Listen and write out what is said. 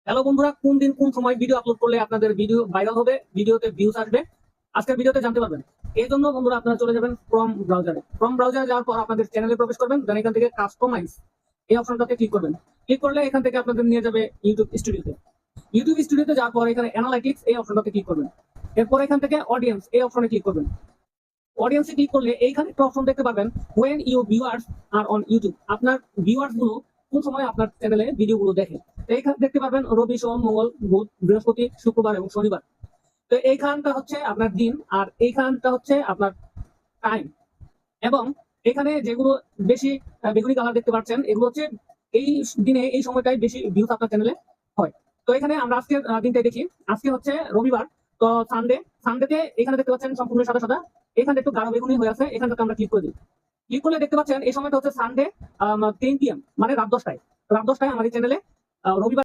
Hello বন্ধুরা, কোন দিন কোন সময় ভিডিও আপলোড করলে আপনাদের ভিডিও ভাইরাল হবে, ভিডিওতে ভিউজ আসবে, আজকের ভিডিওতে জানতে পারবেন। এই জন্য বন্ধুরা আপনারা চলে যাবেন ক্রম ব্রাউজারে যাওয়ার পর আপনাদের চ্যানেলে প্রবেশ করবেন, দেন এখান থেকে কাস্টমাইজ এই অপশনটাতে ক্লিক করবেন। ক্লিক করলে এখান থেকে আপনাদের নিয়ে যাবে ইউটিউব স্টুডিওতে যাওয়ার পর এখানে অ্যানালাইটিক্স এই অপশনটাতে ক্লিক করবেন। এরপর এখান থেকে অডিয়েন্স এই অপশনে ক্লিক করবেন। অডিয়েন্সে ক্লিক করলে এইখানে একটা অপশন দেখতে পাবেন, when you viewers are on YouTube. আপনার ভিউয়ার্স গুলো কোন সময় আপনার চ্যানেলে ভিডিওগুলো দেখে, তো এইখানে দেখতে পারবেন রবি, সোম, মঙ্গল, বুধ, বৃহস্পতি, শুক্রবার এবং শনিবার। তো এইখানটা হচ্ছে আপনার দিন, আর এইখানটা হচ্ছে আপনার টাইম। এবং এখানে যেগুলো বেশি বেগুনি কালার দেখতে পাচ্ছেন, এগুলো হচ্ছে এই দিনে এই সময়টাই বেশি ভিউজ আপনার চ্যানেলে হয়। তো এখানে আমরা আজকের দিনটাই দেখি। আজকে হচ্ছে রবিবার, তো সানডেতে এখানে দেখতে পাচ্ছেন সম্পূর্ণ সাদা সাদা, এখানে একটু গাঢ় বেগুনি হয়ে আছে, এখানটাতে আমরা ক্লিক করে দিই। ক্লিক করলে দেখতে পাচ্ছেন এই সময়টা হচ্ছে সানডে 10 PM, মানে রাত 10টায়। রাত 10টায় আমার এই চ্যানেলে রবিবার